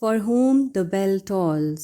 For whom the bell tolls.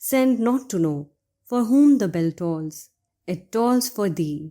send not to know for whom the bell tolls, it tolls for thee।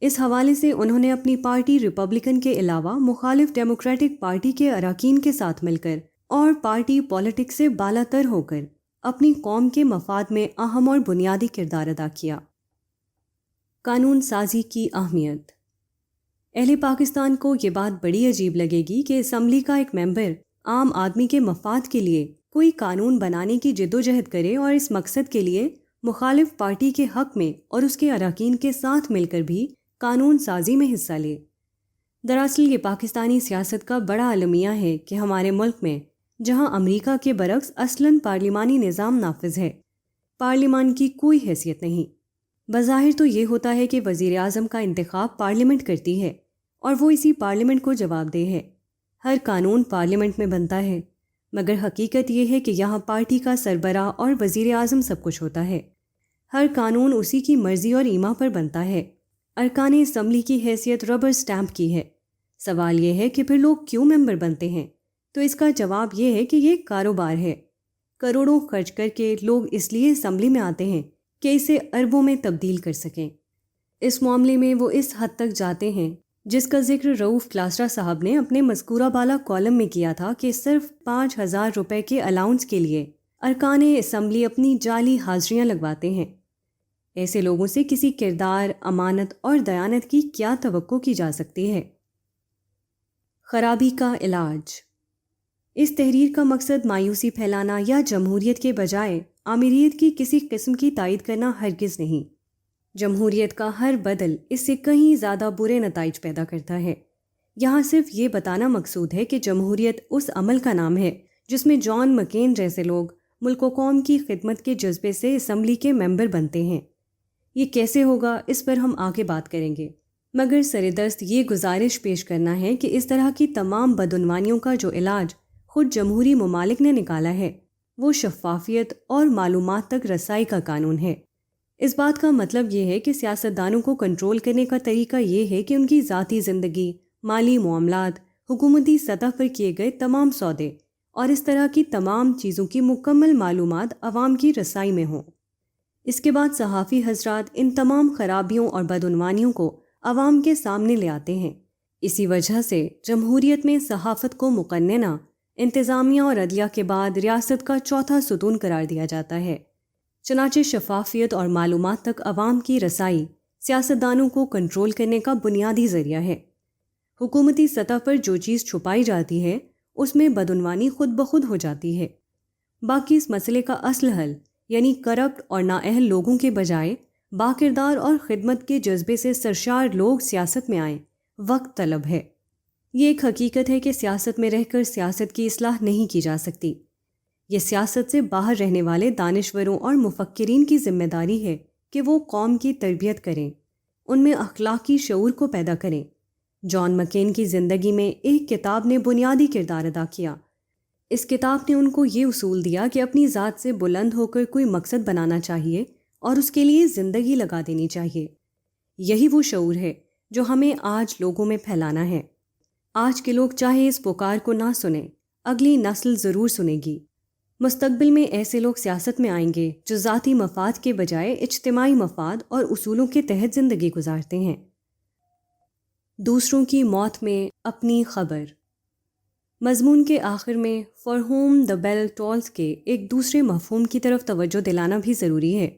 اس حوالے سے انہوں نے اپنی party Republican کے علاوہ مخالف ڈیموکریٹک پارٹی کے اراکین کے ساتھ مل کر اور پارٹی پالیٹکس سے بالا تر ہو کر اپنی قوم کے مفاد میں اہم اور بنیادی کردار ادا کیا۔ قانون سازی کی اہمیت۔ اہل پاکستان کو یہ بات بڑی عجیب لگے گی کہ اسمبلی کا ایک ممبر عام آدمی کے مفاد کے لیے کوئی قانون بنانے کی جدوجہد کرے اور اس مقصد کے لیے مخالف پارٹی کے حق میں اور اس کے اراکین کے ساتھ مل کر بھی قانون سازی میں حصہ لے۔ دراصل یہ پاکستانی سیاست کا بڑا المیہ ہے کہ ہمارے ملک میں جہاں امریکہ کے برعکس اصلاً پارلیمانی نظام نافذ ہے، پارلیمان کی کوئی حیثیت نہیں۔ بظاہر تو یہ ہوتا ہے کہ وزیر اعظم کا انتخاب پارلیمنٹ کرتی ہے اور وہ اسی پارلیمنٹ کو جواب دہ ہے، ہر قانون پارلیمنٹ میں بنتا ہے، مگر حقیقت یہ ہے کہ یہاں پارٹی کا سربراہ اور وزیر اعظم سب کچھ ہوتا ہے، ہر قانون اسی کی مرضی اور ایما پر بنتا ہے، ارکان اسمبلی کی حیثیت ربر سٹیمپ کی ہے۔ سوال یہ ہے کہ پھر لوگ کیوں ممبر بنتے ہیں؟ تو اس کا جواب یہ ہے کہ یہ کاروبار ہے، کروڑوں خرچ کر کے لوگ اس لیے اسمبلی میں آتے ہیں کہ اسے اربوں میں تبدیل کر سکیں۔ اس معاملے میں وہ اس حد تک جاتے ہیں جس کا ذکر رؤوف کلاسرا صاحب نے اپنے مذکورہ بالا کالم میں کیا تھا کہ صرف 5,000 روپے کے الاؤنس کے لیے ارکان اسمبلی اپنی جعلی حاضریاں لگواتے ہیں۔ ایسے لوگوں سے کسی کردار، امانت اور دیانت کی کیا توقع کی جا سکتی ہے؟ خرابی کا علاج۔ اس تحریر کا مقصد مایوسی پھیلانا یا جمہوریت کے بجائے آمریت کی کسی قسم کی تائید کرنا ہرگز نہیں۔ جمہوریت کا ہر بدل اس سے کہیں زیادہ برے نتائج پیدا کرتا ہے۔ یہاں صرف یہ بتانا مقصود ہے کہ جمہوریت اس عمل کا نام ہے جس میں جان مکین جیسے لوگ ملک و قوم کی خدمت کے جذبے سے اسمبلی کے ممبر بنتے ہیں۔ یہ کیسے ہوگا اس پر ہم آگے بات کریں گے، مگر سردست یہ گزارش پیش کرنا ہے کہ اس طرح کی تمام بدعنوانیوں کا جو علاج خود جمہوری ممالک نے نکالا ہے وہ شفافیت اور معلومات تک رسائی کا قانون ہے۔ اس بات کا مطلب یہ ہے کہ سیاستدانوں کو کنٹرول کرنے کا طریقہ یہ ہے کہ ان کی ذاتی زندگی، مالی معاملات، حکومتی سطح پر کیے گئے تمام سودے اور اس طرح کی تمام چیزوں کی مکمل معلومات عوام کی رسائی میں ہوں۔ اس کے بعد صحافی حضرات ان تمام خرابیوں اور بدعنوانیوں کو عوام کے سامنے لے آتے ہیں۔ اسی وجہ سے جمہوریت میں صحافت کو مقننہ، انتظامیہ اور عدلیہ کے بعد ریاست کا چوتھا ستون قرار دیا جاتا ہے۔ چنانچہ شفافیت اور معلومات تک عوام کی رسائی سیاستدانوں کو کنٹرول کرنے کا بنیادی ذریعہ ہے۔ حکومتی سطح پر جو چیز چھپائی جاتی ہے اس میں بدعنوانی خود بخود ہو جاتی ہے۔ باقی اس مسئلے کا اصل حل یعنی کرپٹ اور نااہل لوگوں کے بجائے باکردار اور خدمت کے جذبے سے سرشار لوگ سیاست میں آئیں، وقت طلب ہے۔ یہ ایک حقیقت ہے کہ سیاست میں رہ کر سیاست کی اصلاح نہیں کی جا سکتی۔ یہ سیاست سے باہر رہنے والے دانشوروں اور مفکرین کی ذمہ داری ہے کہ وہ قوم کی تربیت کریں، ان میں اخلاقی شعور کو پیدا کریں۔ جان مکین کی زندگی میں ایک کتاب نے بنیادی کردار ادا کیا۔ اس کتاب نے ان کو یہ اصول دیا کہ اپنی ذات سے بلند ہو کر کوئی مقصد بنانا چاہیے اور اس کے لیے زندگی لگا دینی چاہیے۔ یہی وہ شعور ہے جو ہمیں آج لوگوں میں پھیلانا ہے۔ آج کے لوگ چاہے اس پکار کو نہ سنیں، اگلی نسل ضرور سنے گی۔ مستقبل میں ایسے لوگ سیاست میں آئیں گے جو ذاتی مفاد کے بجائے اجتماعی مفاد اور اصولوں کے تحت زندگی گزارتے ہیں۔ دوسروں کی موت میں اپنی خبر۔ مضمون کے آخر میں for whom the bell tolls کے ایک دوسرے مفہوم کی طرف توجہ دلانا بھی ضروری ہے۔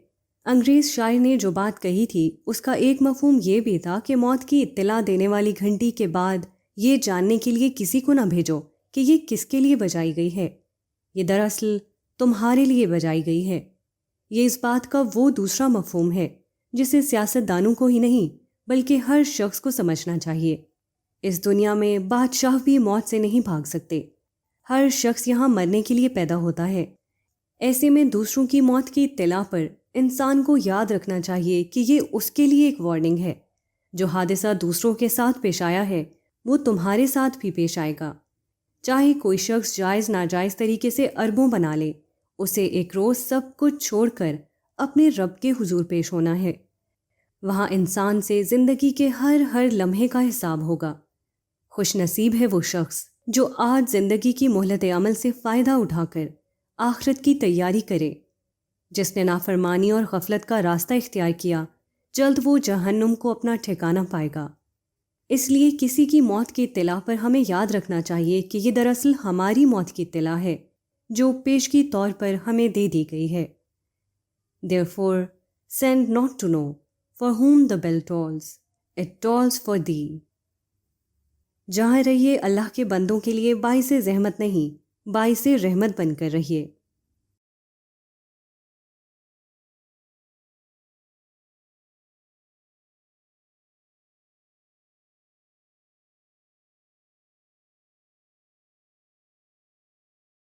انگریز شاعر نے جو بات کہی تھی اس کا ایک مفہوم یہ بھی تھا کہ موت کی اطلاع دینے والی گھنٹی کے بعد یہ جاننے کے لیے کسی کو نہ بھیجو کہ یہ کس کے لیے بجائی گئی ہے، یہ دراصل تمہارے لیے بجائی گئی ہے۔ یہ اس بات کا وہ دوسرا مفہوم ہے جسے سیاست دانوں کو ہی نہیں بلکہ ہر شخص کو سمجھنا چاہیے۔ اس دنیا میں بادشاہ بھی موت سے نہیں بھاگ سکتے، ہر شخص یہاں مرنے کے لیے پیدا ہوتا ہے۔ ایسے میں دوسروں کی موت کی اطلاع پر انسان کو یاد رکھنا چاہیے کہ یہ اس کے لیے ایک وارننگ ہے۔ جو حادثہ دوسروں کے ساتھ پیش آیا ہے وہ تمہارے ساتھ بھی پیش آئے گا۔ چاہے کوئی شخص جائز ناجائز طریقے سے اربوں بنا لے، اسے ایک روز سب کچھ چھوڑ کر اپنے رب کے حضور پیش ہونا ہے۔ وہاں انسان سے زندگی کے ہر لمحے کا حساب ہوگا۔ خوش نصیب ہے وہ شخص جو آج زندگی کی مہلت عمل سے فائدہ اٹھا کر آخرت کی تیاری کرے۔ جس نے نافرمانی اور غفلت کا راستہ اختیار کیا، جلد وہ جہنم کو اپنا ٹھکانہ پائے گا۔ اس لیے کسی کی موت کی اطلاع پر ہمیں یاد رکھنا چاہیے کہ یہ دراصل ہماری موت کی اطلاع ہے جو پیشگی طور پر ہمیں دے دی گئی ہے۔ Therefore, send not to know for whom the bell tolls, it tolls for thee۔ جہاں رہیے اللہ کے بندوں کے لیے باعث زحمت نہیں، باعث رحمت بن کر رہیے۔